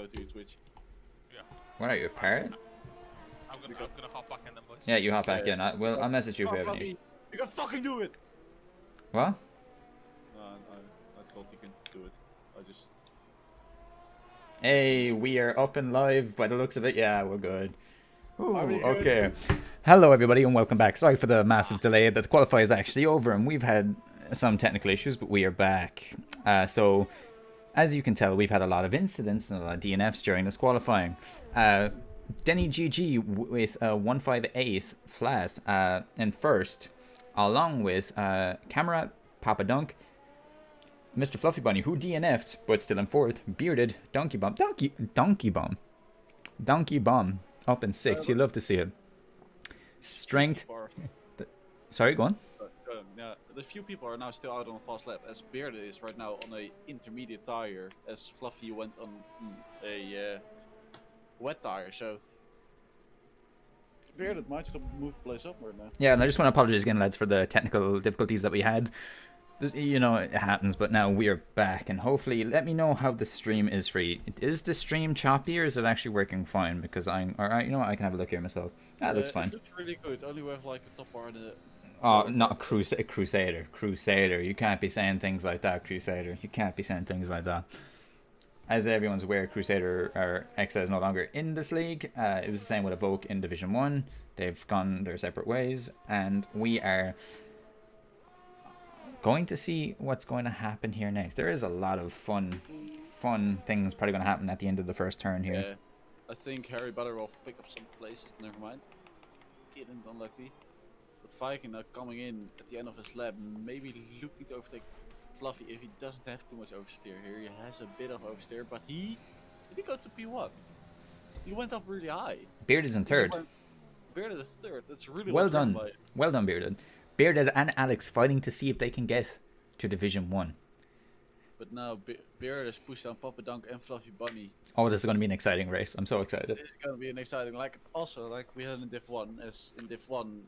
go to your Twitch. Yeah. What are you, a parrot? I'm gonna hop back in the boys. Yeah, you hop back in. I'll message you if you have any. You can fucking do it! What? No, I thought you can do it. I just... Hey, we are up and live by the looks of it. Yeah, we're good. Ooh, Good? okay. Hello, everybody, and welcome back. Sorry for the massive delay. The qualifier is actually over, and we've had some technical issues, but we are back. So, as you can tell, we've had a lot of incidents and a lot of DNFs during this qualifying. Denny GG with a 158 flat in first, along with Camera, Papa Dunk, Mr. Fluffy Bunny, who DNF'd, but still in fourth, Bearded, Donkey Bomb, Donkey Bomb, up in sixth. You love to see it. Strength. Sorry, go on. Yeah, the few people are now still out on a fast lap, as Bearded is right now on a intermediate tire, as Fluffy went on a wet tire, so Bearded might still move the place upward now. Yeah, and I just want to apologize again, lads, for the technical difficulties that we had. You know, it happens, but now we are back, and hopefully, let me know how the stream is for you. Is the stream choppy, or is it actually working fine? Because alright, you know what, I can have a look here myself. That looks fine. It looks really good, only with like a top bar and a... Oh, not a Crusader. Crusader. You can't be saying things like that, Crusader. You can't be saying things like that. As everyone's aware, Crusader or Exa is no longer in this league. It was the same with Evoke in Division 1. They've gone their separate ways, and we are going to see what's going to happen here next. There is a lot of fun things probably going to happen at the end of the first turn here. Yeah, I think Harry better off pick up some places. Never mind. Didn't, unlucky. But Viking now coming in at the end of his lap, maybe looking to overtake Fluffy if he doesn't have too much oversteer here. He has a bit of oversteer, but did he go to P1? He went up really high. Bearded's in third. Bearded is third. That's really well done. Well done, Bearded. Bearded and Alex fighting to see if they can get to Division 1. But now Bearded has pushed down Papa Dunk and Fluffy Bunny. Oh, this is going to be an exciting race. I'm so excited. This is going to be an exciting, like we had in Div 1, as in Div 1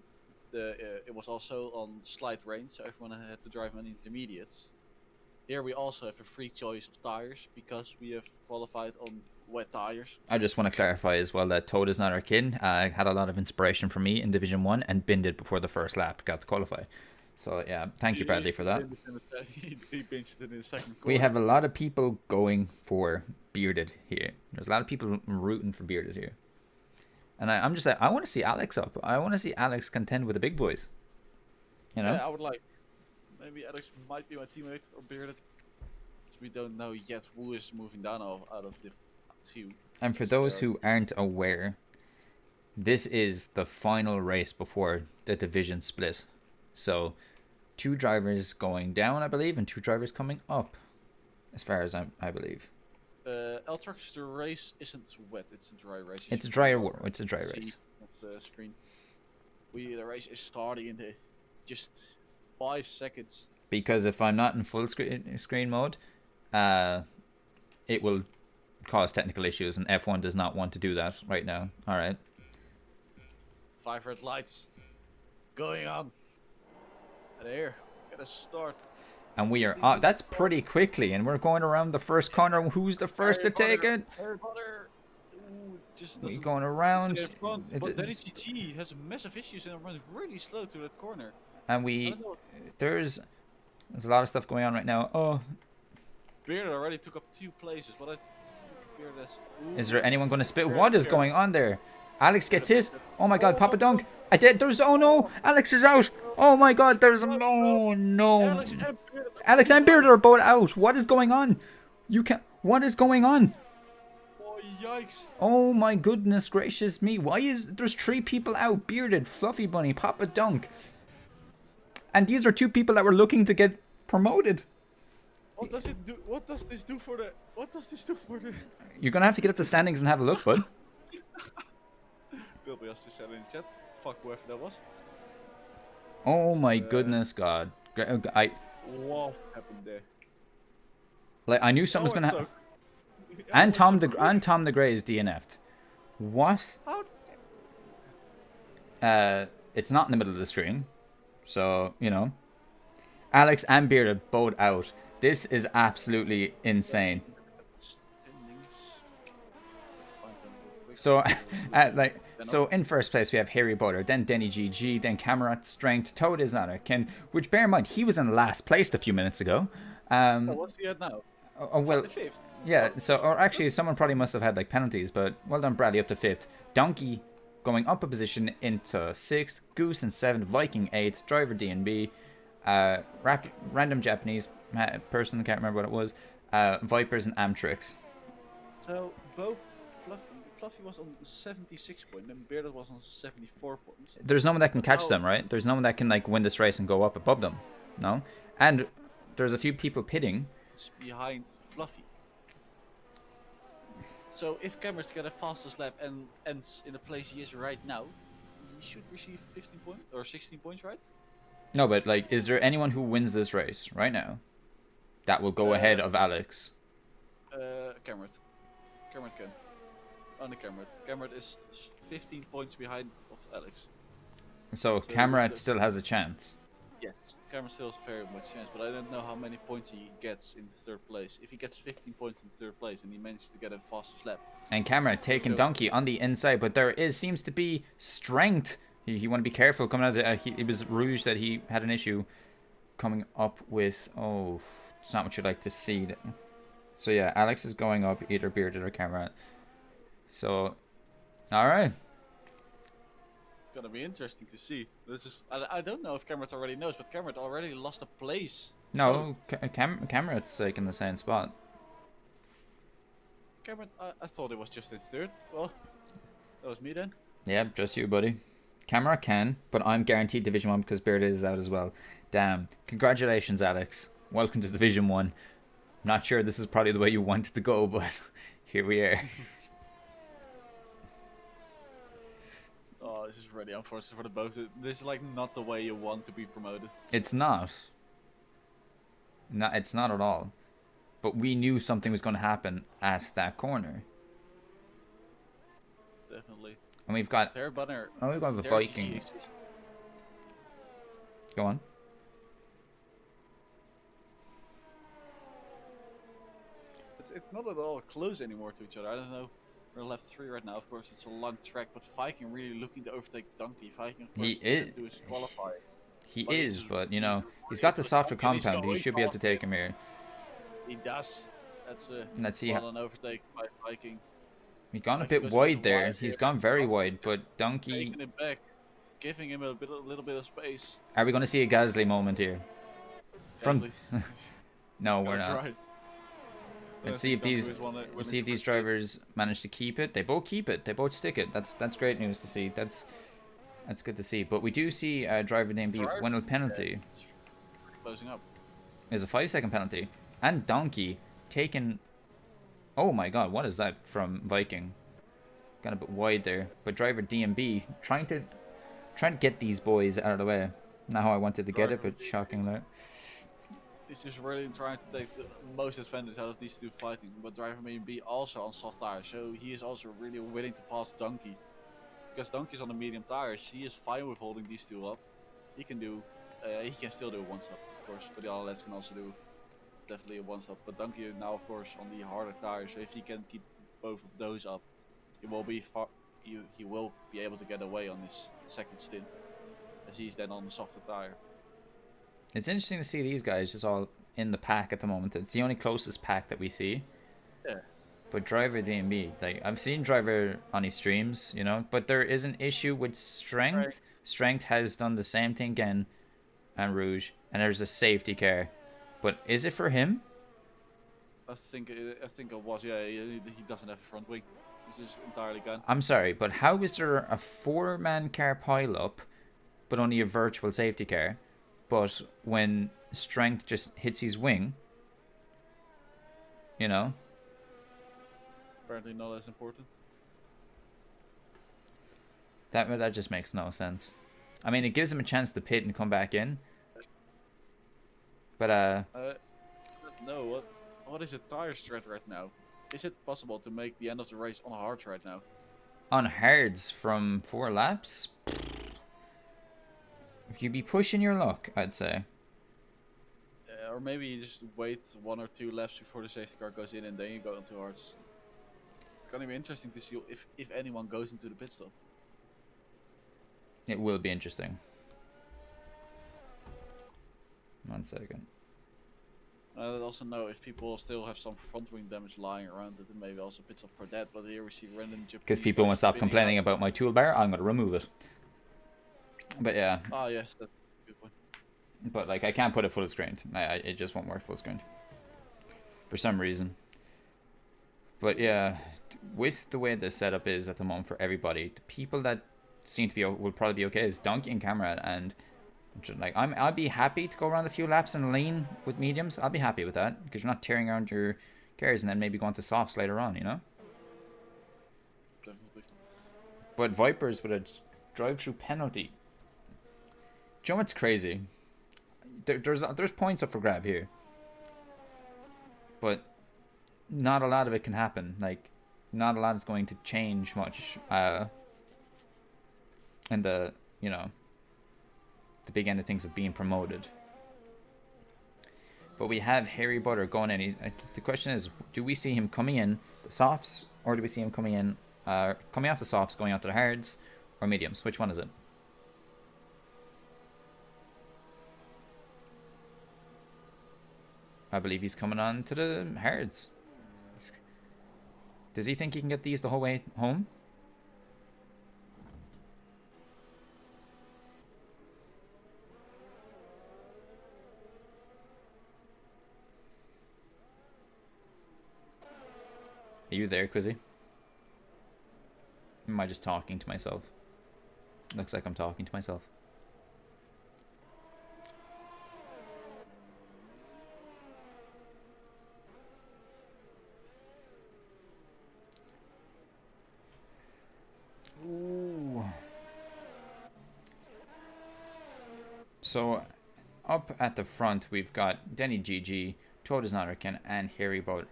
it was also on slight range, so everyone had to drive on intermediates. Here we also have a free choice of tires, because we have qualified on wet tires. I just want to clarify as well that Toad is not our kid. Had a lot of inspiration from me in Division 1 and binned it before the first lap, got to qualify. So yeah, thank you Bradley for that. He benched it in the second corner. We have a lot of people going for Bearded here. There's a lot of people rooting for Bearded here. And I'm just like, I want to see Alex up. I want to see Alex contend with the big boys. You know? Yeah, I would like. Maybe Alex might be my teammate or Bearded. We don't know yet who is moving down out of Div 2. And for those who aren't aware, this is the final race before the division split. So, 2 drivers going down, I believe, and 2 drivers coming up, as far as I believe. Eltrax, the race isn't wet; it's a dry race. It's a dry race. On the screen. The race is starting in just 5 seconds. Because if I'm not in full screen mode, it will cause technical issues, and F1 does not want to do that right now. All right. 5 red lights going on. And here, gotta start. And we are that's pretty quickly, and we're going around the first corner. Who's the first to take it? Harry Potter. Ooh, we're going around. But Denny GG has massive issues and runs really slow to that corner. And there's a lot of stuff going on right now. Oh, Bearded already took up 2 places, but I think Bearded has... Is there anyone going to spit? What is going on there? Alex gets hit. Oh my god, Papa Dunk. Oh no, Alex is out. Oh my god, no. Alex and Bearded are both out. What is going on? What is going on? Oh, yikes. Oh my goodness gracious me. There's 3 people out? Bearded, Fluffy Bunny, Papa Dunk. And these are 2 people that were looking to get promoted. What does it do? What does this do for the... You're gonna have to get up the standings and have a look, bud. Bilby just said in chat. Fuck whoever that was. Oh my goodness god. What happened there? Like, I knew something was gonna happen. And Tom the Grey is DNF'd. What? It's not in the middle of the screen. So, you know. Alex and Bearded both out. This is absolutely insane. So, so in first place we have Harry Butter, then Denny GG, then Cameron Strength, Toad is Honor, which bear in mind he was in last place a few minutes ago. What's he at now? Oh well, 5th. yeah. So, or actually, someone probably must have had like penalties, but well done, Bradley, up to 5th. Donkey going up a position into 6th, Goose in 7th, Viking 8th, Driver DNB, random Japanese person, can't remember what it was, Vipers and Amtrix. So both Fluffy was on 76 points and Bearded was on 74 points. There's no one that can catch them, right? There's no one that can like win this race and go up above them. No? And there's a few people pitting. It's behind Fluffy. So if Cameron's get a fastest lap and ends in the place he is right now, he should receive 15 points or 16 points, right? No, but like, is there anyone who wins this race right now that will go ahead of Alex? Cameron. Cameron can. Only Cameron. Cameron is 15 points behind of Alex. So Cameron still has a chance. Yes, Cameron still has very much chance, but I don't know how many points he gets in third place. If he gets 15 points in third place and he managed to get a fastest lap. And Cameron taking Donkey on the inside, but there seems to be strength. He want to be careful coming out of it was Rouge that he had an issue coming up with. Oh, it's not what you'd like to see. So yeah, Alex is going up, either Bearded or Cameron. So, alright. Gonna be interesting to see. This is I don't know if Cameron already knows, but Cameron already lost a place. No, Cameron's like in the same spot. Cameron, I thought it was just in third. Well, that was me then. Yeah, just you, buddy. Camera can, but I'm guaranteed Division 1 because Bearded is out as well. Damn. Congratulations, Alex. Welcome to Division 1. I'm not sure this is probably the way you wanted to go, but here we are. Oh, this is really unfortunate for the both. This is like not the way you want to be promoted. It's not. No, it's not at all. But we knew something was going to happen at that corner. Definitely. And we've got... Oh, we've got the Viking. Go on. It's not at all close anymore to each other. I don't know. We're lap 3 right now. Of course, it's a long track, but Viking really looking to overtake Donkey. Viking, of course, he is. Do his qualify. He is, but you know, he's got the softer compound. He should be able to take him here. He does. That's let's see an overtake by Viking. He's gone a bit wide there. He's gone very wide, but Donkey taking it back, giving him a little bit of space. Are we going to see a Gasly moment here? Gasly. No, we're not. Let's see if these drivers manage to keep it. They both keep it. They both stick it. That's great news to see. That's good to see. But we do see driver name B win a penalty. Closing up. There's a 5-second penalty, and Donkey taking. Oh my God! What is that from Viking? Got a bit wide there, but driver DMB trying to get these boys out of the way. Not how I wanted to get it, but shockingly. He's just really trying to take the most advantage out of these two fighting, but driver may be also on soft tires, so he is also really willing to pass Donkey. Because Donkey's on the medium tires, he is fine with holding these two up. He can still do a one stop, of course, but the other lads can also do definitely a one stop. But Donkey now, of course, on the harder tires, so if he can keep both of those up, he will be able to get away on this second stint, as he's then on the softer tire. It's interesting to see these guys just all in the pack at the moment. It's the only closest pack that we see. Yeah. But driver DMB, like I've seen driver on his streams, you know, but there is an issue with strength. Right. Strength has done the same thing again, and Rouge, and there's a safety car. But is it for him? I think it was. Yeah, he doesn't have a front wing. It's just entirely gone. I'm sorry, but how is there a 4-man car pile-up, but only a virtual safety car? But when strength just hits his wing, you know? Apparently not as important. That just makes no sense. I mean, it gives him a chance to pit and come back in. But no, what is a tire strat right now? Is it possible to make the end of the race on hards right now? On hards from 4 laps? You'd be pushing your luck, I'd say. Or maybe you just wait 1 or 2 laps before the safety car goes in and then you go onto hards. gonna be interesting to see if anyone goes into the pit stop. It will be interesting. 1 second. I also know if people still have some front wing damage lying around, that maybe also pit stop for that. But here we see random Japanese. Because people won't stop complaining about my toolbar, I'm gonna remove it. But yeah. Ah yes, that's a good point. But like I can't put it full screen. It just won't work full screen. For some reason. But yeah, with the way the setup is at the moment for everybody, the people that seem to be will probably be okay is Donkey and Camera, and like I'll be happy to go around a few laps and lean with mediums. I'll be happy with that because you're not tearing around your cars and then maybe going to softs later on, you know. Definitely. But Vipers with a drive-through penalty. Do you know what's crazy? There's points up for grab here, but not a lot of it can happen. Like, not a lot is going to change much. In the, you know, the big end of things of being promoted. But we have Harry Butter going in. The question is, do we see him coming in the softs, or do we see him coming in, coming off the softs, going out to the hards, or mediums? Which one is it? I believe he's coming on to the hards. Does he think he can get these the whole way home? Are you there, Quizzy? Am I just talking to myself? Looks like I'm talking to myself. Ooh. So, up at the front, we've got Denny GG, Todas Narkin, and Harry Butter.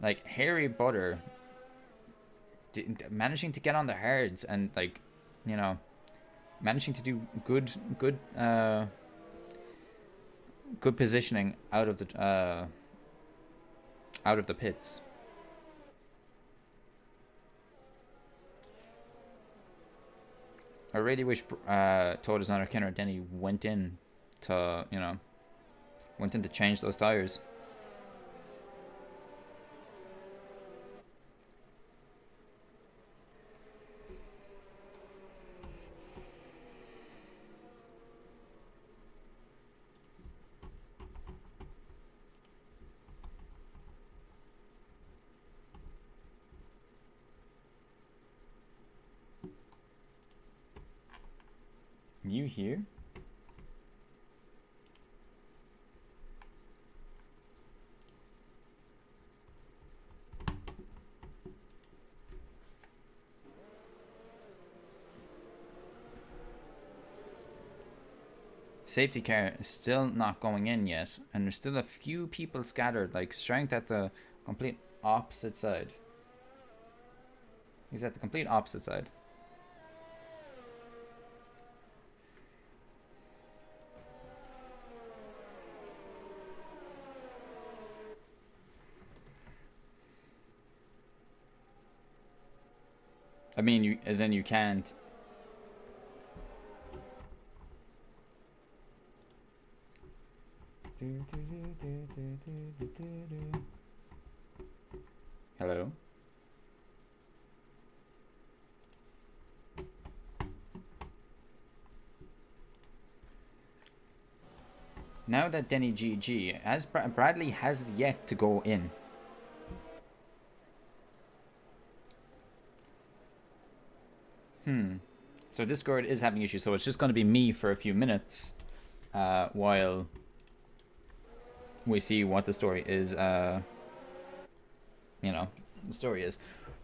Like, Harry Butter managing to get on the hards and, like, you know, managing to do good positioning out of the pits. I really wish Todas Narkin or Denny went in to, you know, change those tires. You here? Safety car is still not going in yet, and there's still a few people scattered, like Strength at the complete opposite side. He's at the complete opposite side. I mean, as in you can't. Hello? Now that Denny GG, as Bradley has yet to go in. So Discord is having issues, so it's just going to be me for a few minutes while we see what the story is, you know, the story is.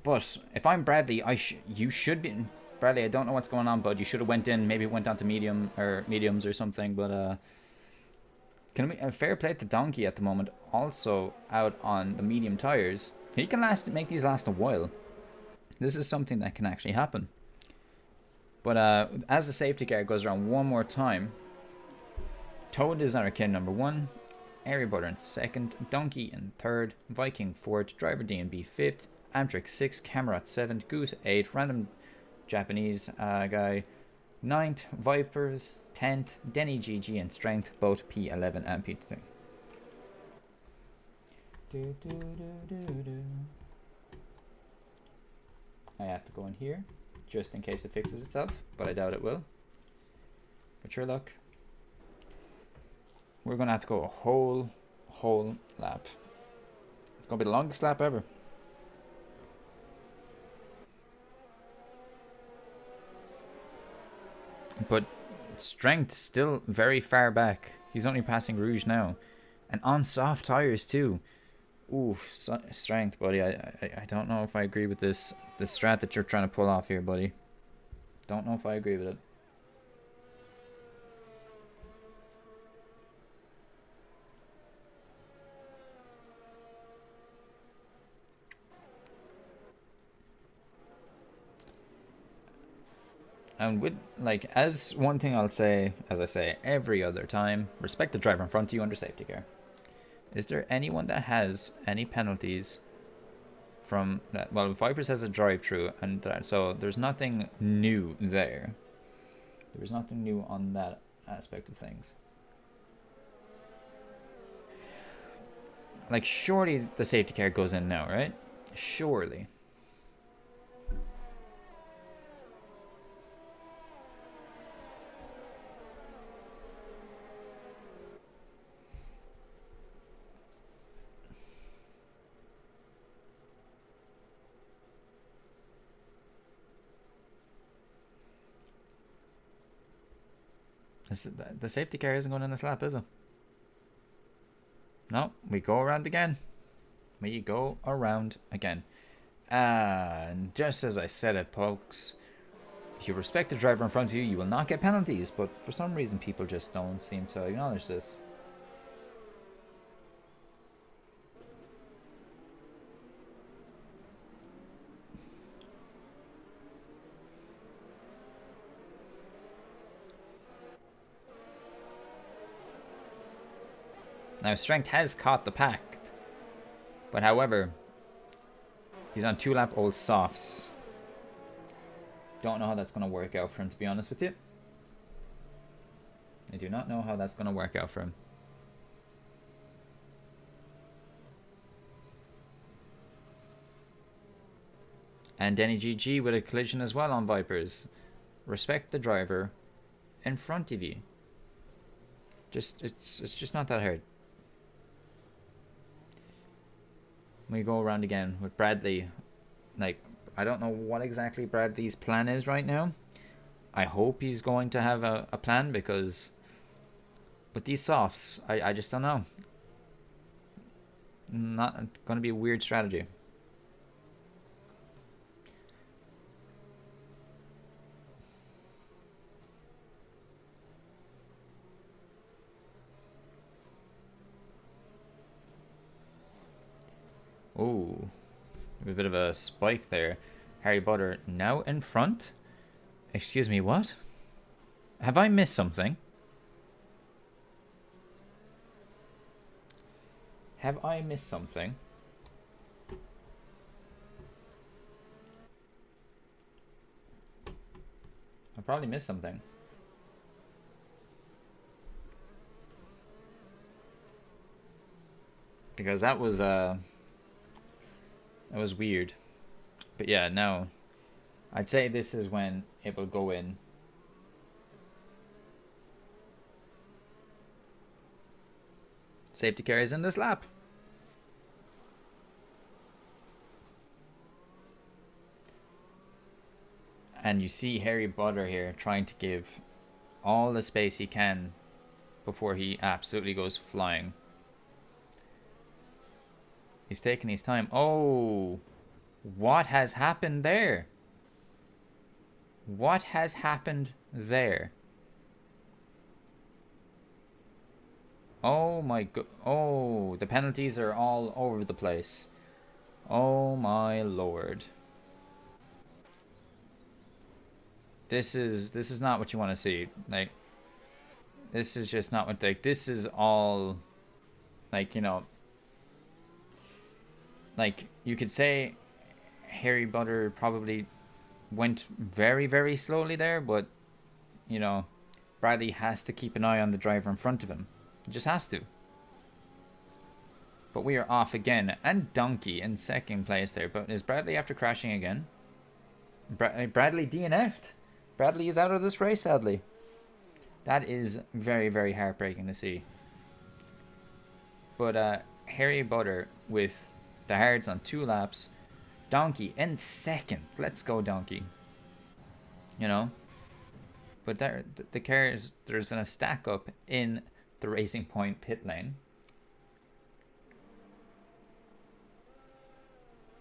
But if I'm Bradley, you should be... Bradley, I don't know what's going on, bud. You should have went in, maybe went down to mediums or something, but can we... fair play to Donkey at the moment, also out on the medium tires. He can make these last a while. This is something that can actually happen. But as the safety car goes around one more time, Toad is our kid number 1, Airy Butter in 2nd, Donkey in 3rd, Viking 4th, Driver D&B 5th, Amtric 6, Camerat 7, Goose 8, random Japanese guy 9th, Vipers 10th, Denny GG and Strength both P11 and P2. I have to go in here just in case it fixes itself, but I doubt it will. But sure luck. We're gonna have to go a whole lap. It's gonna be the longest lap ever. But Strength still very far back. He's only passing Rouge now, and on soft tires too. Oof, Strength, buddy. I don't know if I agree with this strat that you're trying to pull off here, buddy. Don't know if I agree with it. And with, like, as one thing I'll say, as I say every other time, respect the driver in front of you under safety car. Is there anyone that has any penalties from that? Well, Vipers has a drive-through, and so there's nothing new there. There's nothing new on that aspect of things. Like, surely the safety car goes in now, right? Surely. The safety car isn't going in this lap, is it? No, we go around again. We go around again. And just as I said it, folks, if you respect the driver in front of you, you will not get penalties. But for some reason, people just don't seem to acknowledge this. Now, Strength has caught the pack, but however, he's on 2-lap-old softs. Don't know how that's going to work out for him, to be honest with you. I do not know how that's going to work out for him. And Denny GG with a collision as well on Vipers. Respect the driver in front of you. It's just not that hard. We go around again with Bradley. Like, I don't know what exactly Bradley's plan is right now. I hope he's going to have a plan, because with these softs, I just don't know. Not going to be a weird strategy. Oh, a bit of a spike there. Harry Butter now in front. Excuse me, what? Have I missed something? Have I missed something? I probably missed something. Because that was weird. But yeah, no. I'd say this is when it will go in. Safety car is in this lap. And you see Harry Butter here trying to give all the space he can before he absolutely goes flying. He's taking his time. Oh, what has happened there? What has happened there? Oh my god. Oh, the penalties are all over the place. Oh my lord. This is not what you want to see. Like, this is just not what, like, this is all, like, you know, like, you could say Harry Butter probably went very, very slowly there, but, you know, Bradley has to keep an eye on the driver in front of him. He just has to. But we are off again. And Donkey in second place there. But is Bradley after crashing again? Bradley DNF'd. Bradley is out of this race, sadly. That is very, very heartbreaking to see. But Harry Butter with the hards on 2 laps. Donkey in second. Let's go, Donkey. You know? But there, the cars, there's been a stack up in the Racing Point pit lane.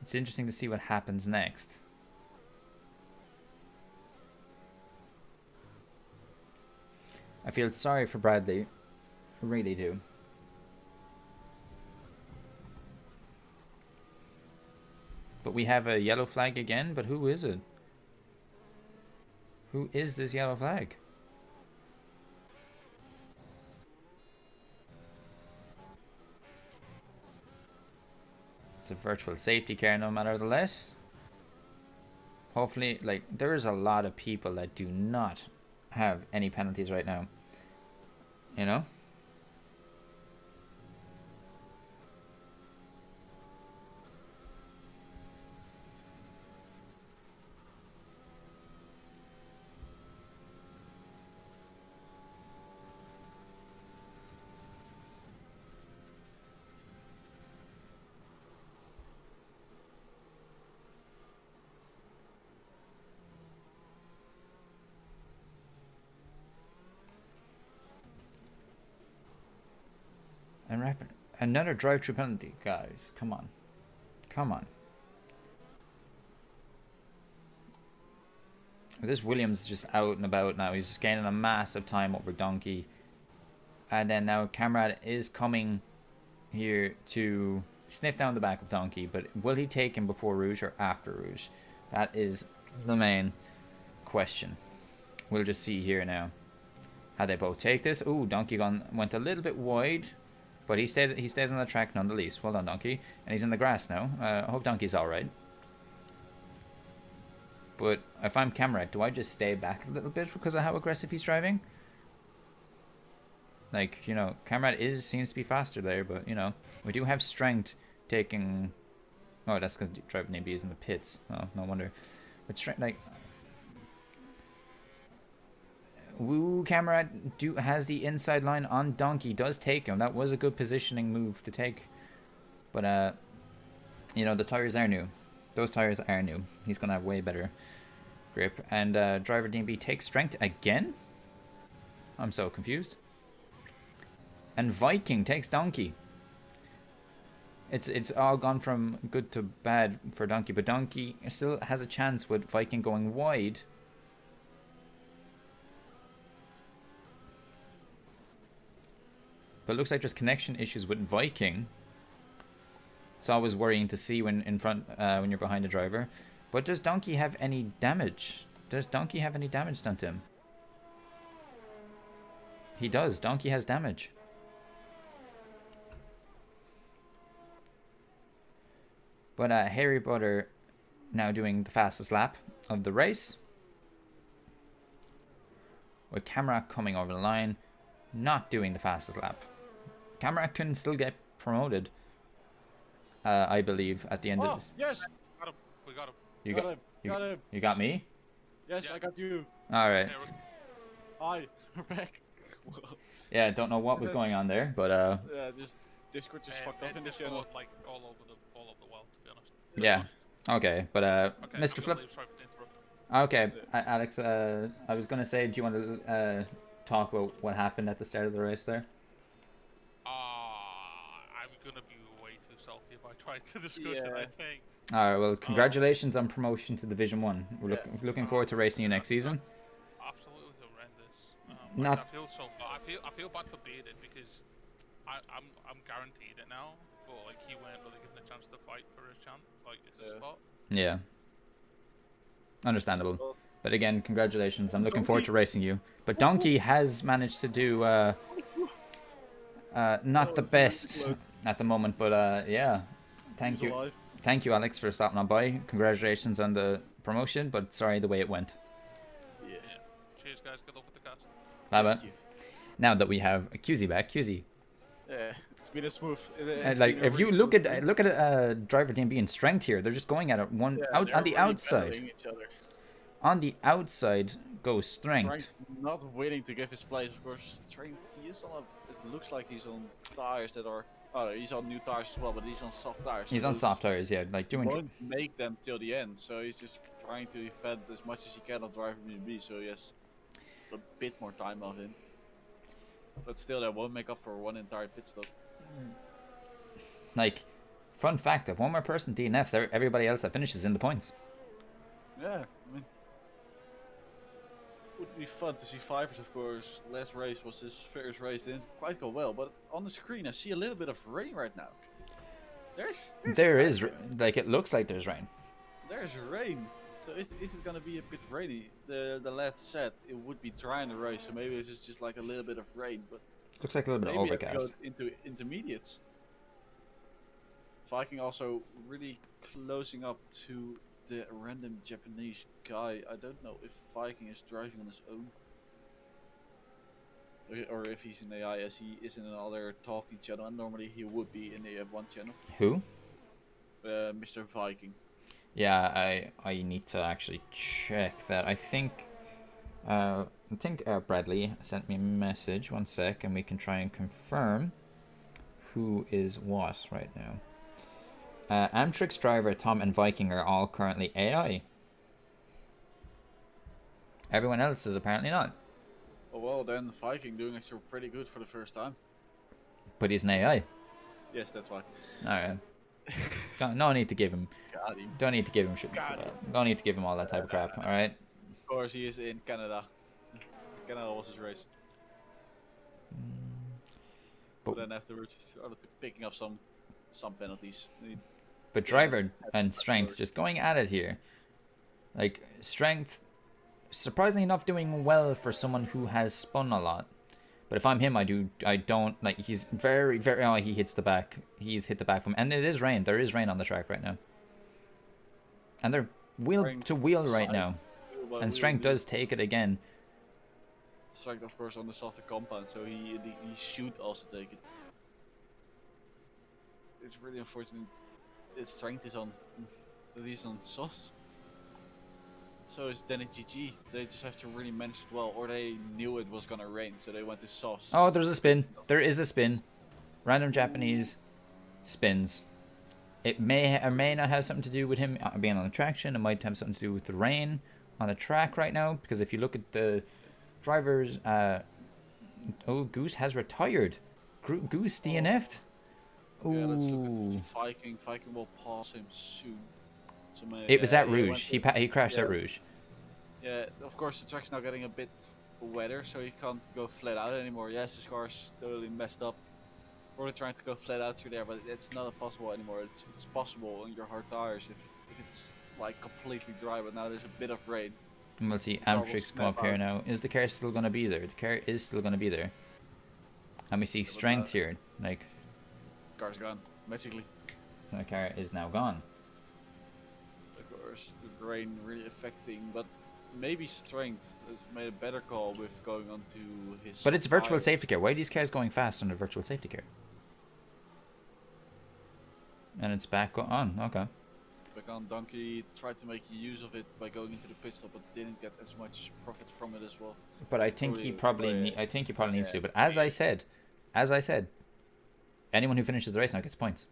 It's interesting to see what happens next. I feel sorry for Bradley. I really do. But we have a yellow flag again, but who is it? Who is this yellow flag? It's a virtual safety car no matter the less. Hopefully, like, there's a lot of people that do not have any penalties right now. You know? And rapid. Another drive-through penalty, guys. Come on. Come on. This Williams is just out and about now. He's gaining a massive time over Donkey. And then now Camrad is coming here to sniff down the back of Donkey. But will he take him before Rouge or after Rouge? That is the main question. We'll just see here now how they both take this. Ooh, Donkey went a little bit wide. But he stays on the track nonetheless. Well done, Donkey. And he's in the grass now. I hope Donkey's alright. But if I'm Camrad, do I just stay back a little bit because of how aggressive he's driving? Like, you know, Camrad seems to be faster there, but, you know, we do have strength taking... Oh, that's because driving AB is in the pits. Oh, no wonder. But strength, like... Woo, Camrad has the inside line on Donkey. Does take him. That was a good positioning move to take. But, you know, the tires are new. Those tires are new. He's going to have way better grip. And driver DB takes strength again? I'm so confused. And Viking takes Donkey. It's all gone from good to bad for Donkey. But Donkey still has a chance with Viking going wide. But it looks like there's connection issues with Viking. It's always worrying to see when when you're behind the driver. But does Donkey have any damage? Does Donkey have any damage done to him? He does. Donkey has damage. But Harry Butter now doing the fastest lap of the race. With Camera coming over the line, not doing the fastest lap. Camera can still get promoted, I believe, at the end of this. Yes! Got him. We got him. You Got him. You got me? Yes, Yeah. I got you. Alright. Hi, we're back. Yeah, don't know what was going on there, but Yeah, just Discord just fucked up in this channel. Like all over the world, to be honest. yeah. Okay, but Okay, Mr. I'm Flip. gonna leave, sorry to interrupt. Okay, Alex, I was gonna say, do you want to talk about what happened at the start of the race there? I'm gonna be way too salty if I try to discuss it, I think. Alright, well, congratulations on promotion to Division 1. We're looking forward to racing you next season. Absolutely horrendous. Not- I feel so bad. I feel bad for Bearded because I'm guaranteed it now, but like he weren't really given a chance to fight for his chance, like his spot. Yeah. Understandable. But again, congratulations. I'm looking forward to racing you. But Donkey has managed to do not the best at the moment, but yeah. Thank He's you. alive. thank you, Alex, for stopping on by. Congratulations on the promotion, but sorry the way it went. Yeah. Cheers, guys. Good luck with the cast. Bye bye. Thank you. Now that we have QZ back, QZ. Yeah, it's been a smooth. Like if you look at driver DMB and strength here, they're just going at it out on the outside. Each other. On the outside goes strength. Not willing to give his place, of course. Strength. He is on. It looks like he's on tires that are. Oh, he's on new tires as well, but he's on soft tires. He's on soft tires, yeah. Like doing. Won't make them till the end, so he's just trying to defend as much as he can on driver DMB. So he has a bit more time on him. But still, that won't make up for one entire pit stop. Like, fun fact: if one more person DNFs, everybody else that finishes in the points. Yeah, I mean, would be fun to see Vipers, of course. Last race was his first race, didn't quite go well, but on the screen I see a little bit of rain right now. There is, like, it looks like there's rain. There's rain. So is it gonna be a bit rainy? The lad said it would be dry in the race, so maybe it's just like a little bit of rain, but looks like a little bit of overcast. Into intermediates. Viking also really closing up to the random Japanese guy. I don't know if Viking is driving on his own or if he's in AI, as he is in another talking channel, and normally he would be in the F1 channel. Who? Mr. Viking. Yeah, I need to actually check that. I think Bradley sent me a message. 1 sec, and we can try and confirm who is what right now. Amtrix driver Tom and Viking are all currently AI. Everyone else is apparently not. Oh well, then Viking doing actually pretty good for the first time. But he's an AI. Yes, that's why. Alright. No need to give him. Don't need to give him shit. Don't need to give him all that type of crap. All right. Of course, he is in Canada. Canada was his race. But then afterwards, he started picking up some penalties. But driver and strength just going at it here. Like strength, surprisingly enough, doing well for someone who has spun a lot. But if I'm him, I don't like. He's very. Oh, he hits the back. He's hit the back from, and it is rain. There is rain on the track right now. And they're wheel to wheel right now. And strength does take it again. Strength, of course, on the softer compound, so he should also take it. It's really unfortunate. His strength is on, at least on sauce. So is then a GG. They just have to really manage it well, or they knew it was gonna rain, so they went to sauce. Oh, there's a spin. There is a spin. Random Japanese spins. It may or may not have something to do with him being on the traction. It might have something to do with the rain on the track right now, because if you look at the drivers, oh, Goose has retired. Goose DNF'd. Ooh. Yeah, let's look at Viking. Viking will pass him soon. So it was at Rouge. He crashed at Rouge. Yeah, of course the track's now getting a bit wetter, so he can't go flat out anymore. Yes, his car's totally messed up. We're trying to go flat out through there, but it's not possible anymore. It's possible on your hard tires if it's like completely dry, but now there's a bit of rain. And we'll see Amtrix come up here now. Is the car still going to be there? The car is still going to be there. And we see strength here. Like, car's gone, magically. The car is now gone. Of course, the rain really affecting, but maybe strength has made a better call with going on to his. But it's virtual safety car. Why are these cars going fast on a virtual safety car? And it's back on. Okay. Back on. Donkey tried to make use of it by going into the pit stop, but didn't get as much profit from it as well. But I think he probably needs to. But as I said, anyone who finishes the race now gets points.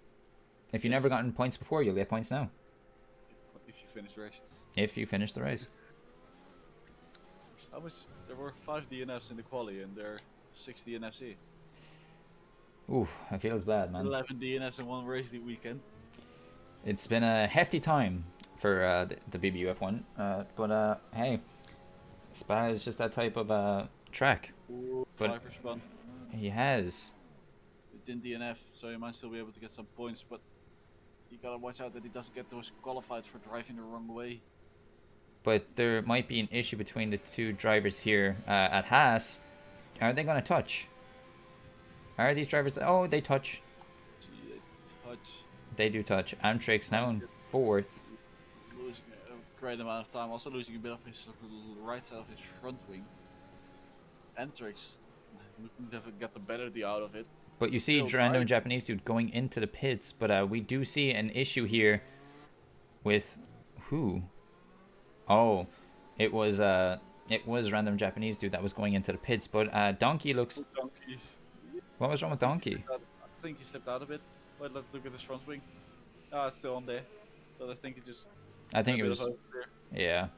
If you've never gotten points before, you'll get points now. If you finish the race. If you finish the race. How much? There were 5 DNFs in the quali, and there are 6 DNFs. Ooh, it feels bad, man. 11 DNFs in one race the weekend. It's been a hefty time for the BBU F1, but hey, Spa is just that type of track. Ooh, but he has. It didn't DNF, so he might still be able to get some points, but you gotta watch out that he doesn't get disqualified for driving the wrong way. But there might be an issue between the two drivers here at Haas. Are they gonna touch? Are these drivers? Oh, they touch. See, they touch. They do touch. Amtrix now in 4th. Losing a great amount of time, also losing a bit of his right side of his front wing. Amtrix looking to get the better out of it. But you see Still random driving. Japanese dude going into the pits, but we do see an issue here with who? Oh, it was random Japanese dude that was going into the pits, but Donkey looks. Donkey. What was wrong with Donkey? I think he slipped out a bit. But let's look at his front wing. Ah, it's still on there. But I think he just. I think it a bit was. of oversteer. Yeah,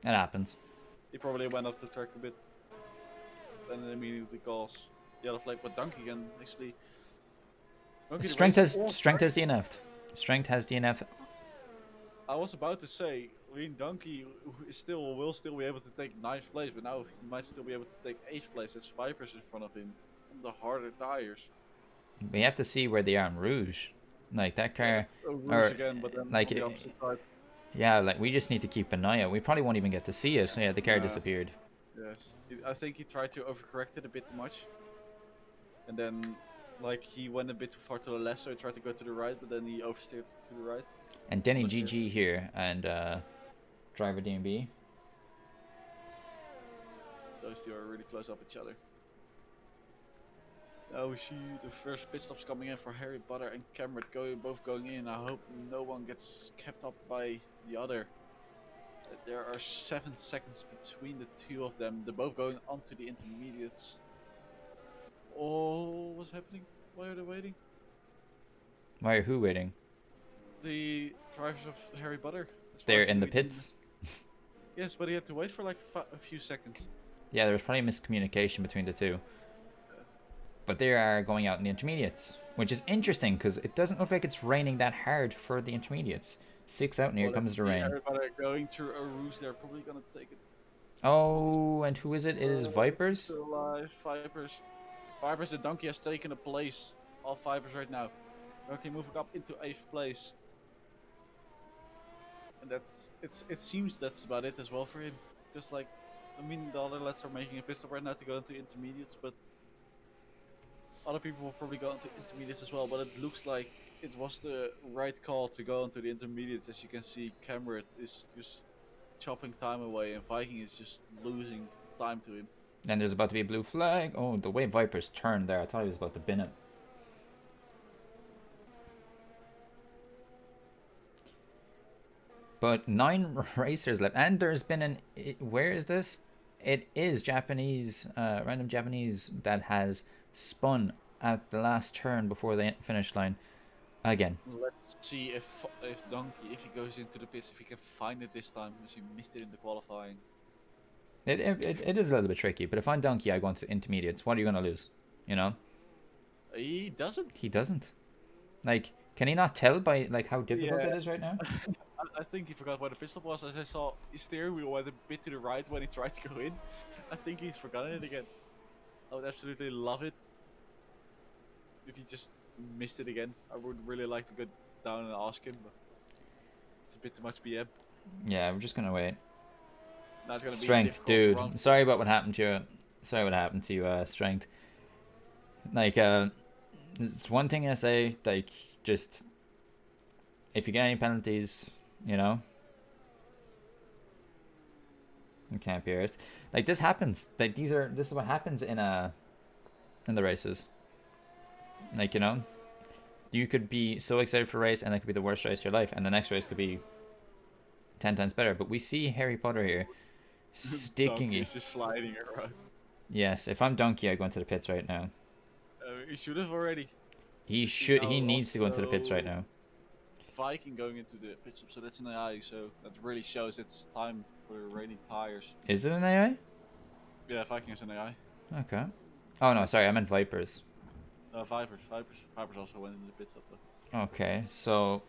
it happens. He probably went off the track a bit. And then immediately calls the other flag. But Donkey can actually. Donkey Strength has races DNF'd. Strength has DNF'd. I was about to say, Donkey will still be able to take 9th place, but now he might still be able to take 8th place. There's Vipers in front of him on the harder tires. We have to see where they are in Rouge. Like that car, Rouge again, but then like on the opposite side. Yeah, like we just need to keep an eye out. We probably won't even get to see it. Yeah, the car disappeared. Yes, I think he tried to overcorrect it a bit too much, and then like he went a bit too far to the left, so he tried to go to the right, but then he oversteered to the right. And Denny GG here and driver DMB. Those two are really close up each other. Now we see the first pit stops coming in for Harry Butter and Cameron both going in. I hope no one gets kept up by the other. There are 7 seconds between the two of them. They're both going onto the intermediates. Oh, what's happening? Why are they waiting? Why are who waiting? The drivers of Harry Butter. They're in the pits? Yes, but he had to wait for like a few seconds. Yeah, there was probably miscommunication between the two. But they are going out in the intermediates, which is interesting because it doesn't look like it's raining that hard for the intermediates. 6 out and here comes the rain. Harry Butter going through a roost. They're probably gonna take it. Oh, and who is it? It is Vipers? Still alive, Vipers. Vipers, the Donkey has taken a place. All Vipers right now. Donkey moving up into 8th place. And it seems that's about it as well for him. Just like, I mean, the other lads are making a pit stop right now to go into intermediates, but other people will probably go into intermediates as well. But it looks like it was the right call to go into the intermediates. As you can see, Cameron is just chopping time away, and Viking is just losing time to him. And there's about to be a blue flag. Oh, the way Vipers turned there, I thought he was about to bin it. But 9 racers left, and there's been an. Where is this? It is Japanese, random Japanese that has spun at the last turn before the finish line. Again. Let's see if Donkey, if he goes into the pits, if he can find it this time, because he missed it in the qualifying. It is a little bit tricky, but if I'm Donkey, I go into intermediates. What are you gonna lose? You know. He doesn't. He doesn't. Like, can he not tell by like how difficult it is right now? I think he forgot where the pit stop was, as I saw his steering wheel went a bit to the right when he tried to go in. I think he's forgotten it again. I would absolutely love it if he just missed it again. I would really like to go down and ask him, but it's a bit too much BM. Yeah, we're just gonna wait. Now it's gonna Strength, be dude. run. Sorry about what happened to you. Sorry what happened to you, Strength. Like, it's one thing I say, like, just if you get any penalties, you know, you can't be arsed. Like, this happens. Like, this is what happens in the races. Like, you know, you could be so excited for a race and it could be the worst race of your life, and the next race could be 10 times better. But we see Harry Potter here sticking He's just sliding around. Yes, if I'm Donkey, I go into the pits right now. He should have already. He should. He needs to go into the pits right now. Viking going into the pit stop, so that's an AI. So that really shows it's time for the rainy tires. Is it an AI? Yeah, Viking is an AI. Okay. Oh no, sorry, I meant Vipers. Vipers also went into the pit stop though. Okay, so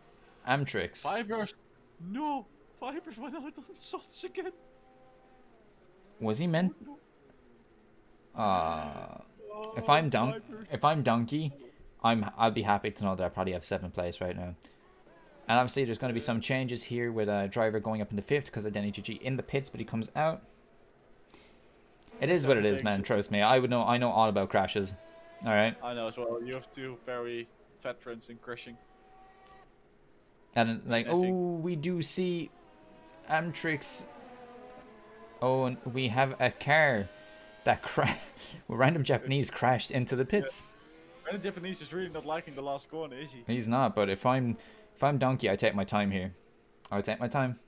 Amtrix. Vipers, no, Vipers went out on sots again. Was he meant? If I'm Donkey, I'll be happy to know that I probably have 7th place right now. And obviously there's going to be some changes here with a driver going up into 5th because of Denny GG in the pits, but he comes out. It is what it is, man. Trust me. I know all about crashes. All right. I know as well. You have 2 very veterans in crashing. And like, I oh, think- we do see Amtrix. Oh, and we have a car that random Japanese crashed into the pits. And the Japanese is really not liking the last corner, is he? He's not, but if I'm Donkey, I take my time here. I take my time.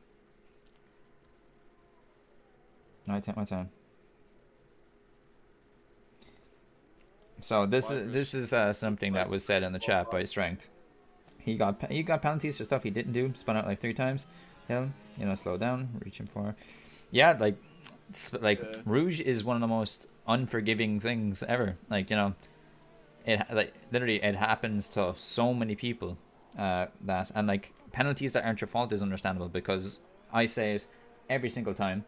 I take my time. So this is something that was said in the chat by Strength. He got penalties for stuff he didn't do. Spun out like 3 times. Slow down, reaching for. Yeah, like Rouge is one of the most unforgiving things ever. Like, it like literally it happens to so many people that, and like penalties that aren't your fault is understandable because I say it every single time.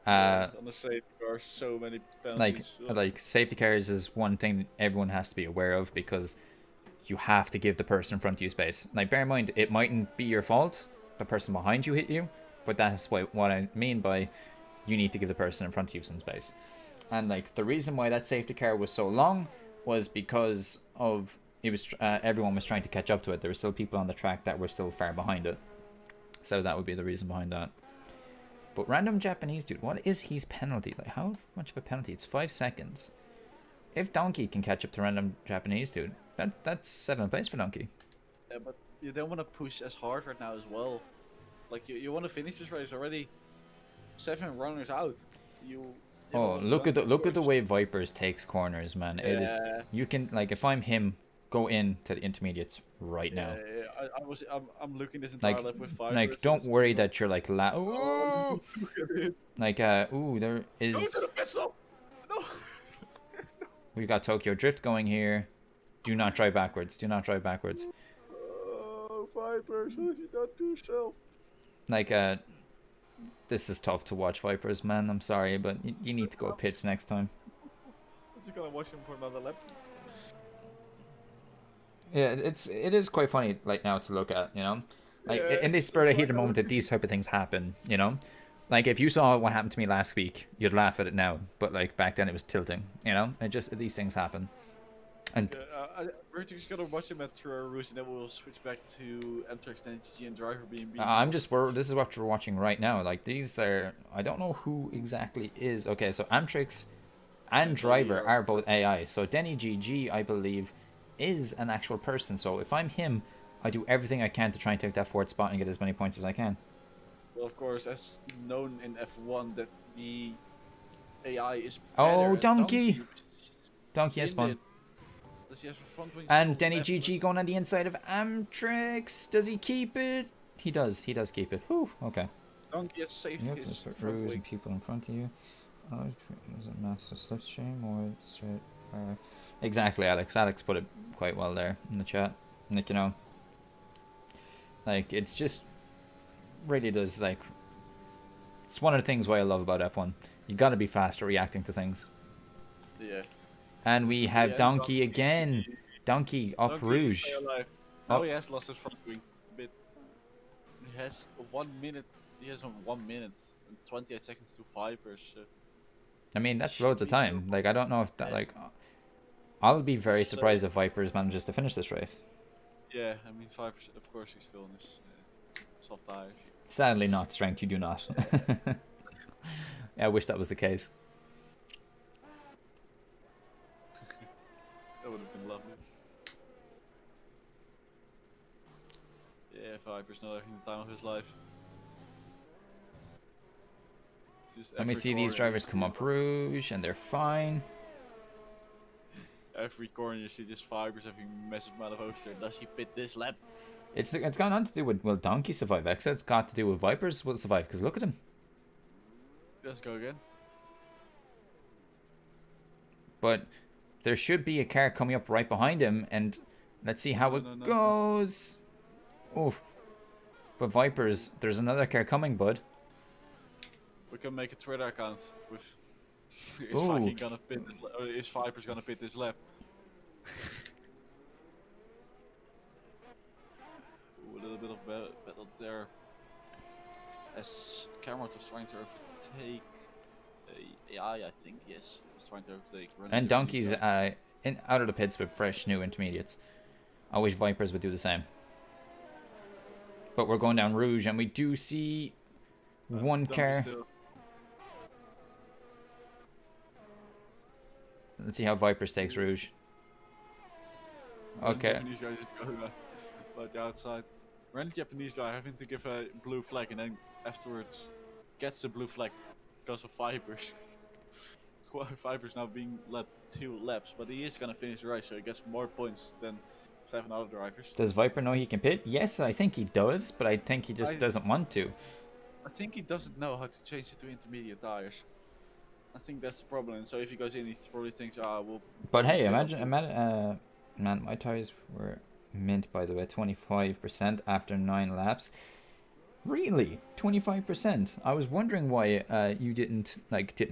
On the safety car, so many penalties. Like safety cars is one thing everyone has to be aware of because you have to give the person in front of you space. Like, bear in mind, it mightn't be your fault the person behind you hit you, but that's what I mean by you need to give the person in front of you some space. And like the reason why that safety car was so long was because of everyone was trying to catch up to it. There were still people on the track that were still far behind it, so that would be the reason behind that. But random Japanese dude, what is his penalty? Like, how much of a penalty? It's 5 seconds. If Donkey can catch up to random Japanese dude, that's 7th place for Donkey. Yeah, but you don't want to push as hard right now as well. Like, you want to finish this race already. 7 runners out. Oh, look at the way Vipers takes corners, man. Yeah. It is, you can, like, if I'm him, go in to the intermediates right now. Yeah, I'm looking this entire lap with 5. Like, don't worry that you're like ooh! Like, ooh, there is. Go to the pit stop! No. We've got Tokyo Drift going here. Do not drive backwards. Do not drive backwards. Oh, Vipers, what have you done to yourself? Like, this is tough to watch, Vipers, man. I'm sorry, but you need to go pits next time. What's he gonna watch him for another lap? Yeah, it is quite funny like now to look at, like Yeah, in this spirit of heat, the moment that these type of things happen, like if you saw what happened to me last week, you'd laugh at it now, but like back then it was tilting, it just these things happen. And we're just gonna watch him at Rouge, and then we'll switch back to Amtrex and NTG and Driver being beat. This is what we're watching right now. Like these are, I don't know who exactly is. Okay, so Amtrex and Driver are both AI. So Denny GG, I believe, is an actual person. So if I'm him, I do everything I can to try and take that 4th spot and get as many points as I can. Well, of course, as known in F1, that the AI is oh, better. Donkey has spun. Does he have a front wing? And Denny GG going on the inside of Amtrex. Does he keep it? He does. He does keep it. Whew, okay. Donkey has saved his front Rouge wing. and people in front of you. Is it master slipstream or straight fire? Exactly, Alex. Alex put it quite well there in the chat. Like, like it's just really does, like, it's one of the things why I love about F1. You got to be fast at reacting to things. Yeah. And we have Donkey again. Donkey up Rouge. Now he has lost his front wing a bit. He has 1 minute. He has 1 minute and 28 seconds to Vipers. I mean, that's loads of time. Like, I don't know if that, like, I'll be very surprised if Vipers manages to finish this race. Yeah, I mean, Vipers, of course, he's still in his soft dive. Sadly not, Strength, you do not. Yeah, I wish that was the case. That would have been lovely. Yeah, Viper's not having the time of his life. Let me see these drivers come up Rouge, and they're fine. Every corner you see this Vipers having a massive amount of oversteer. Does he pit this lap? It's got nothing to do with, will Donkey survive exit? It's got to do with Vipers will survive, because look at him. Let's go again. But there should be a car coming up right behind him, and let's see how it goes. Oof. But Vipers, there's another car coming, bud. We can make a Twitter account with is fucking gonna pit this, or is Vipers gonna pit this lap? Ooh, a little bit of battle there. As Cameron was trying to overtake AI, I think, yes. He was trying to overtake. And Donkey's out of the pits with fresh new intermediates. I wish Vipers would do the same. But we're going down Rouge, and we do see one car. Still. Let's see how Vipers takes Rouge. Okay. Japanese guy is going by the outside. Random Japanese guy having to give a blue flag and then afterwards gets the blue flag because of Vipers. Vipers now being led 2 laps, but he is gonna finish the race, so he gets more points than 7 other drivers. Does Viper know he can pit? Yes, I think he does, but I think he just doesn't want to. I think he doesn't know how to change it to intermediate tires. I think that's the problem. So if he goes in, he probably thinks, ah, we'll. But hey, imagine, man, my tires were mint, by the way, 25% after 9 laps. Really, 25%. I was wondering why you didn't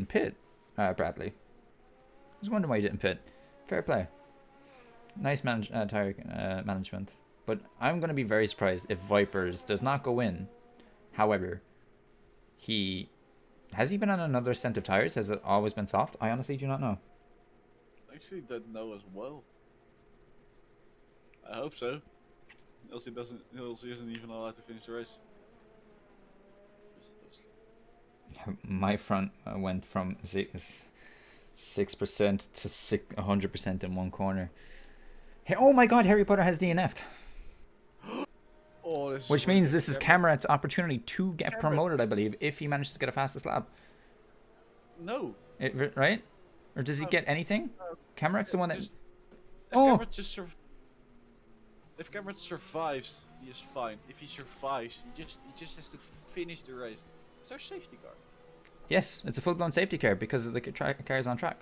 pit, Bradley. I was wondering why you didn't pit. Fair play. Nice tire management. But I'm gonna be very surprised if Vipers does not go in. However, has he been on another set of tires? Has it always been soft? I honestly do not know. I actually don't know as well. I hope so. Else he isn't even allowed to finish the race. My front went from 6% to 100% in one corner. Hey, oh my god, Harry Potter has DNF'd. Oh, which means this is Cameron's opportunity to get promoted, I believe, if he manages to get a fastest lap. No. Right? Or does he get anything? Cameron's the one that... If Cameron survives, he is fine. If he survives, he just has to finish the race. It's our safety car. Yes, it's a full-blown safety car because the car is on track.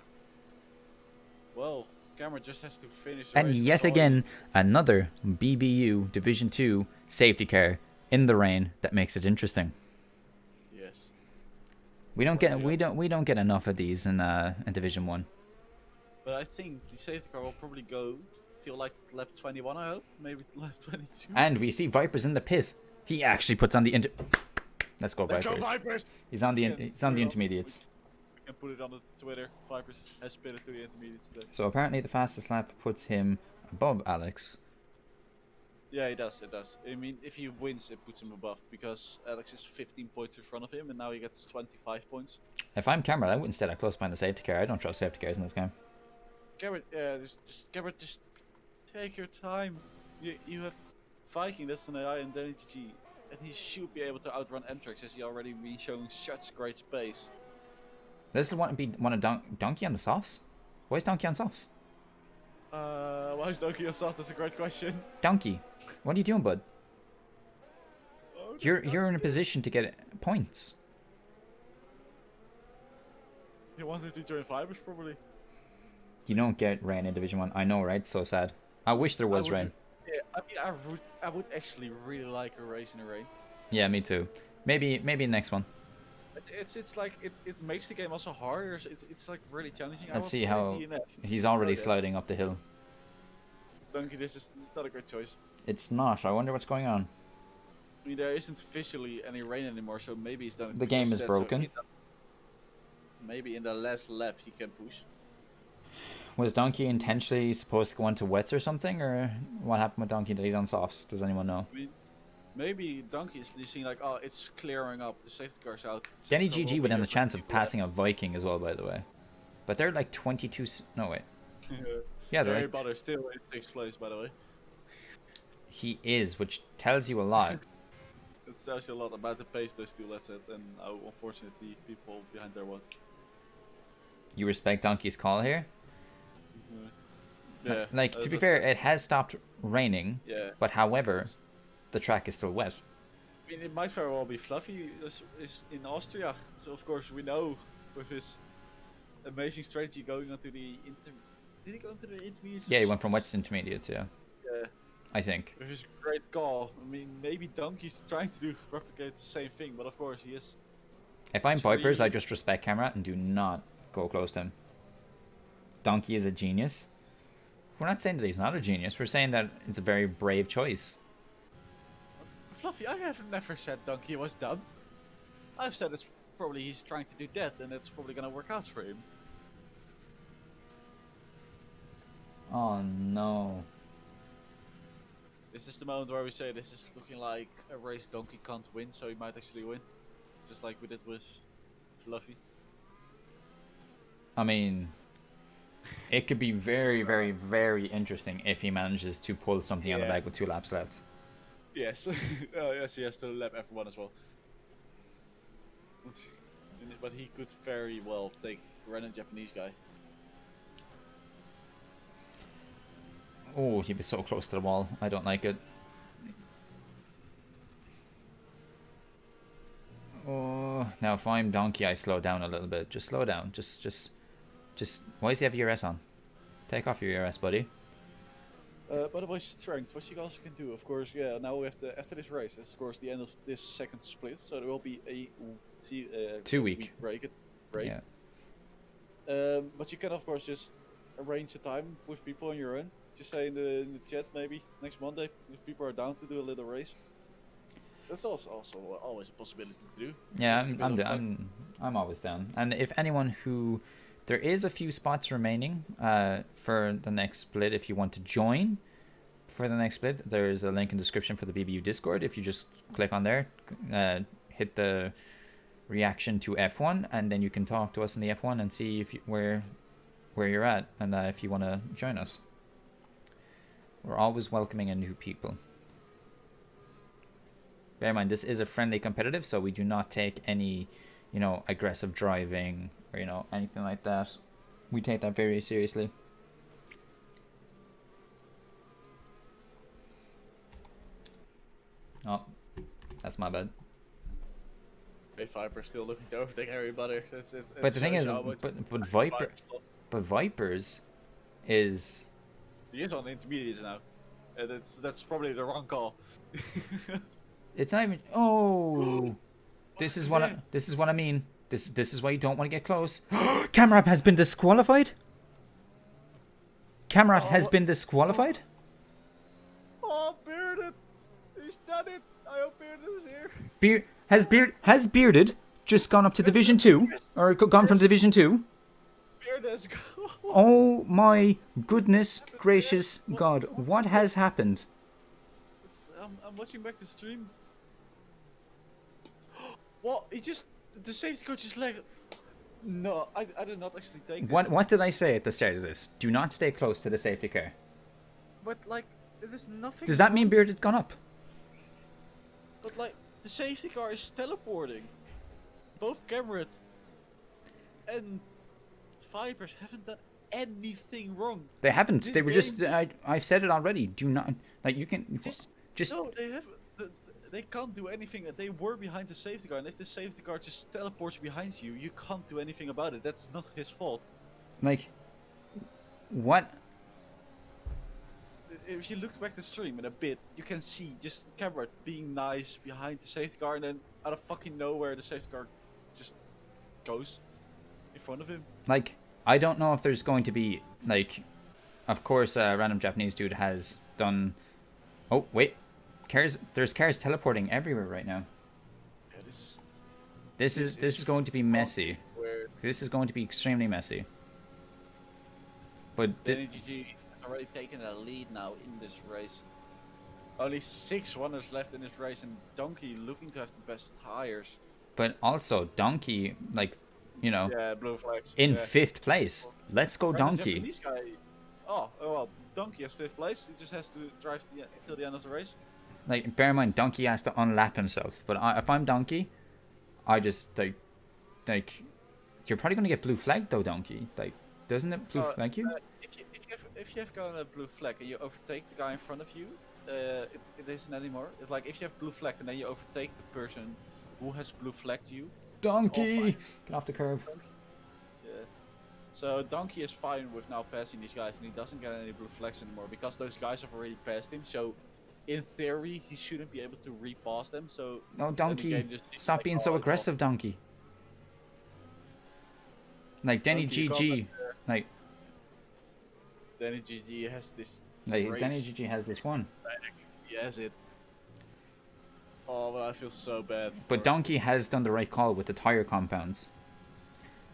Well, Cameron just has to finish the race. And yet again, another BBU Division 2 safety car in the rain that makes it interesting. Yes. We don't get enough of these in Division 1. But I think the safety car will probably go till like lap 21, I hope. Maybe lap 22. And we see Vipers in the pit. He actually puts on the Let's go Vipers. Let's go Vipers! He's on the intermediates. We can put it on the Twitter. Vipers has pitted to the intermediates today. So apparently the fastest lap puts him above Alex. Yeah, it does. I mean, if he wins, it puts him above because Alex is 15 points in front of him, and now he gets 25 points. If I'm Cameron, I wouldn't stay that close behind the safety car. I don't trust safety cars in this game. Cameron, just take your time. You have Viking, that's an AI and DNG, and he should be able to outrun Amtrex as he already been showing such great space. This is want a Donkey on the softs? Why is Donkey on softs? Why is Donkey on softs? That's a great question. Donkey, what are you doing, bud? Oh, you're in a position to get points. He wanted to join Vipers, probably. You don't get rain in Division 1. I know, right? So sad. I wish there was rain. Yeah, I mean, I would actually really like a race in the rain. Yeah, me too. Maybe next one. It's like it makes the game also harder. It's like really challenging. Let's see how he's already sliding up the hill. Donkey, this is not a great choice. It's not. I wonder what's going on. I mean, there isn't visually any rain anymore, so maybe he's done it. The game is broken. So maybe in the last lap he can push. Was Donkey intentionally supposed to go onto wets or something, or what happened with Donkey that he's on softs? Does anyone know? I mean, maybe Donkey is seeing like, oh, it's clearing up, the safety car's out. Denny GG would have a chance of passing a Viking as well, by the way. But they're like 22... No, wait. Yeah, they're like... Butter still in 6th place, by the way. He is, which tells you a lot. It tells you a lot about the pace those two lets at, and how unfortunate the people behind there were. You respect Donkey's call here? Yeah. Like, to be fair, it has stopped raining. Yeah. But however, the track is still wet. I mean, it might very well be Fluffy is in Austria, so of course we know with his amazing strategy going onto the Did he go into the intermediates? Yeah, he went from wets to intermediates, yeah. Yeah. I think. With his great call. I mean, maybe Donkey's trying to replicate the same thing, but of course he is. If I'm Vipers, I just respect camera and do not go close to him. Donkey is a genius. We're not saying that he's not a genius. We're saying that it's a very brave choice. Fluffy, I have never said Donkey was dumb. I've said it's probably he's trying to do that, and it's probably gonna work out for him. Oh no. This is the moment where we say this is looking like a race Donkey can't win, so he might actually win. Just like we did with Fluffy. I mean, it could be very, very, very interesting if he manages to pull something on the bag with 2 laps left. Yes. Yes, he has to lap everyone as well. But he could very well take a random Japanese guy. Oh, he was so close to the wall. I don't like it. Oh, now if I'm Donkey, I slow down a little bit. Just slow down. Just. Why does he have ERS on? Take off your ERS, buddy. By the way, strength. What you also can do, of course. Yeah. Now we have to after this race. It's of course the end of this second split, so there will be a 2-week break. Yeah. But you can of course just arrange a time with people on your own. Just say in the chat maybe next Monday if people are down to do a little race. That's also always a possibility to do. Yeah, I'm always down. And if anyone who, there is a few spots remaining for the next split. If you want to join for the next split, there's a link in the description for the BBU Discord. If you just click on there, hit the reaction to F1, and then you can talk to us in the F1 and see if where you're at, and if you want to join us. We're always welcoming in new people. Bear in mind, this is a friendly competitive, so we do not take any, aggressive driving or, anything like that. We take that very seriously. Oh, that's my bad. Viper's still looking to overtake Harry Butter. But the thing is, but Vipers is... He is on the intermediates now. That's probably the wrong call. It's not even... Oh! This is what I mean. This is why you don't want to get close. Cameron has been disqualified? Cameron has been disqualified? Oh, Bearded! He's done it! I hope Bearded is here. Has Bearded just gone up to Division 2? Or gone from Division 2? Bearded has gone. Oh my goodness gracious God. What has happened? I'm watching back the stream. What? The safety car just like... No, I did not actually take this. What did I say at the start of this? Do not stay close to the safety car. But like, there's nothing... Does that mean Bearded's gone up? But like, the safety car is teleporting. Both Cameron and Vipers haven't done anything wrong. They haven't. This They were game- just... I've said it already. Do not... Like, you can... Just... No, they can't do anything. They were behind the safety car, and if the safety car just teleports behind you, you can't do anything about it. That's not his fault. Like... What? If you look back the stream in a bit, you can see just Cameron being nice behind the safety car, and then out of fucking nowhere, the safety car just goes in front of him. Like, I don't know if there's going to be, like... Of course, a random Japanese dude has done... Oh, wait. There's cars teleporting everywhere right now. Yeah, This is going to be messy. Where This is going to be extremely messy. But... GG has already taken a lead now in this race. Only 6 runners left in this race, and Donkey looking to have the best tires. But also, Donkey, like, Yeah, blue flags. in yeah. 5th place. Let's go, Random Donkey. Japanese guy. Oh, well, Donkey has 5th place. He just has to drive till the end of the race. Like, bear in mind, Donkey has to unlap himself. But if I'm Donkey, I just, like... You're probably going to get blue flag, though, Donkey. Like, doesn't it blue flag you? If you have got a blue flag and you overtake the guy in front of you, it isn't anymore. It's like if you have blue flag and then you overtake the person who has blue flagged you. Donkey! Get off the curb. Yeah. So Donkey is fine with now passing these guys, and he doesn't get any blue flags anymore because those guys have already passed him. So in theory, he shouldn't be able to repass them. So No, then the Donkey. game just seems Stop like, being oh, so it's aggressive, off. Donkey. Like, Denny Donkey, you GG. can't Like, Danny GG has this. Danny race GG has this one. back. He has it. Oh, but I feel so bad. But for- Donkey has done the right call with the tire compounds.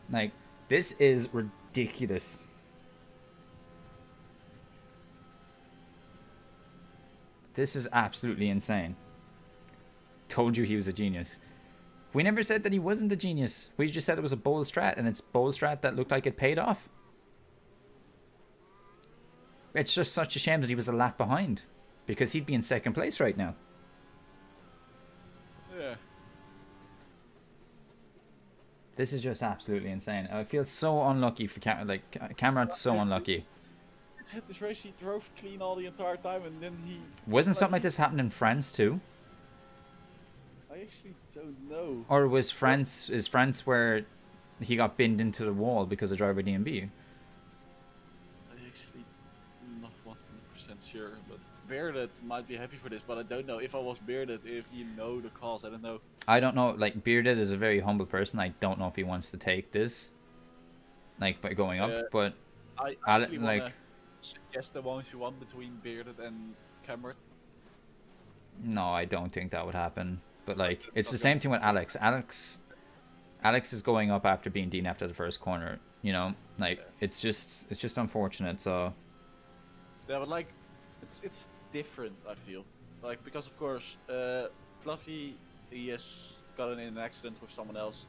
Like, this is ridiculous. This is absolutely insane. Told you he was a genius. We never said that he wasn't a genius. We just said it was a bold strat, and it's bold strat that looked like it paid off. It's just such a shame that he was a lap behind, because he'd be in second place right now. Yeah. This is just absolutely insane. I feel so unlucky for Cameron's so unlucky. This race he drove clean all the entire time, and then he Wasn't something like this happened in France too? I actually don't know. Or was France where he got binned into the wall because of driver DMB? I actually not 100% sure, but Bearded might be happy for this, but I don't know if I was Bearded, if you know the cause, I don't know. I don't know, like, Bearded is a very humble person. I don't know if he wants to take this, like, by going up, but I actually wanna suggest the one if you want between Bearded and Cameron. No, I don't think that would happen. But, like, it's the same thing with Alex. Alex is going up after being DNF'd after the first corner, you know? Like, it's just unfortunate, so... Yeah, but, like, it's different, I feel. Like, because, of course, Fluffy, he has gotten in an accident with someone else.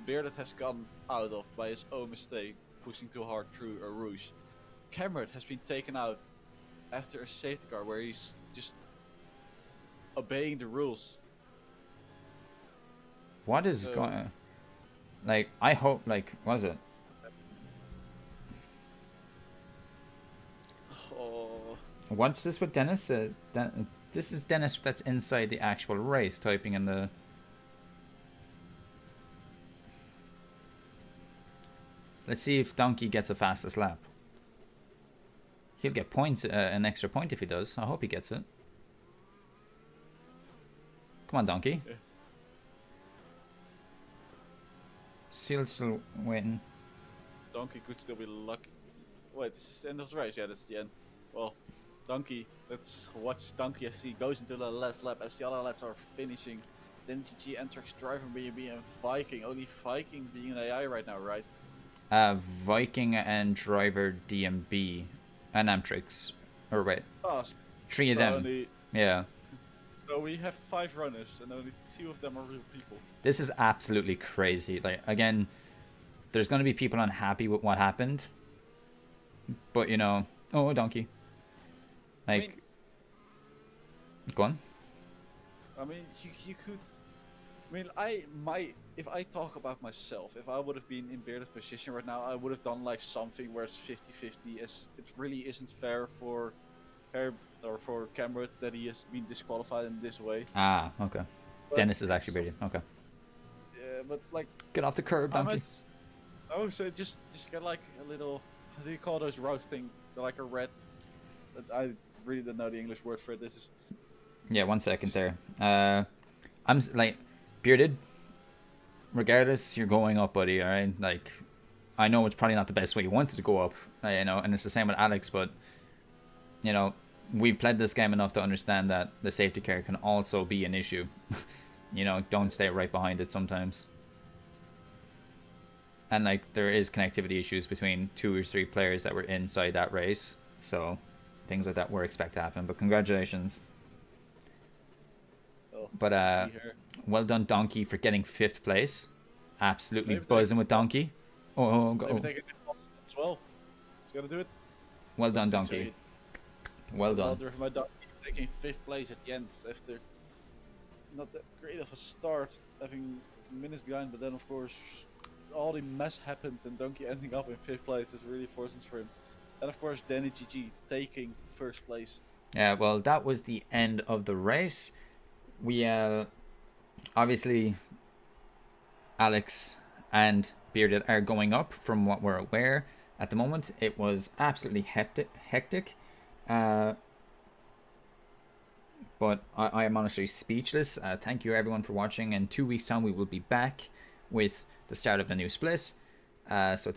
Bearded has gone out of by his own mistake, pushing too hard through a rouge. Cameron has been taken out after a safety car where he's just obeying the rules. What is going... Like, I hope, like, was it? Oh. What's this what Dennis says? This is Dennis that's inside the actual race, typing in the... Let's see if Donkey gets a fastest lap. He'll get points, an extra point if he does. I hope he gets it. Come on, Donkey. Yeah. Seal's still waiting. Donkey could still be lucky. Wait, this is the end of the race? Yeah, that's the end. Well, Donkey, let's watch Donkey as he goes into the last lap as the other lads are finishing. Then GG, Antrax, Driver, BB, and Viking. Only Viking being an AI right now, right? Viking and Driver DMB and Amtrix. Or wait. Oh, Three of them. Only, yeah. so we have 5 runners and only 2 of them are real people. This is absolutely crazy. Like, again, there's going to be people unhappy with what happened. But, you know... Oh, Donkey. Like... Go on. I mean, you could... I mean, if I talk about myself, if I would have been in Bearded's position right now, I would have done like something where it's 50-50, as it really isn't fair for for Cameron that he has been disqualified in this way. Ah, okay. But Dennis is actually brilliant. Okay. Yeah, but like... Get off the curb, Donkey. Oh, so just get like a little... How do you call those routes thing? They're like a red... I really don't know the English word for it. This is... Yeah, 1 second there. I'm like... Bearded, regardless, you're going up, buddy, alright? Like, I know it's probably not the best way you wanted to go up, you know, and it's the same with Alex, but, you know, we've played this game enough to understand that the safety car can also be an issue. You know, don't stay right behind it sometimes. And, like, there is connectivity issues between 2 or 3 players that were inside that race, so things like that were expected to happen, but congratulations. But, well done, Donkey, for getting 5th place. Absolutely buzzing with Donkey. Oh, go. Maybe take it as well. He's gonna do it. Well done, Donkey. Well done. Well, my Donkey taking 5th place at the end after not that great of a start, having minutes behind, but then of course all the mess happened and Donkey ending up in 5th place is really fortunate for him. And of course Danny GG taking 1st place. Yeah, well, that was the end of the race. We obviously Alex and Bearded are going up from what we're aware at the moment. It was absolutely hectic. But I am honestly speechless. Thank you everyone for watching. In 2 weeks time we will be back with the start of the new split. So thank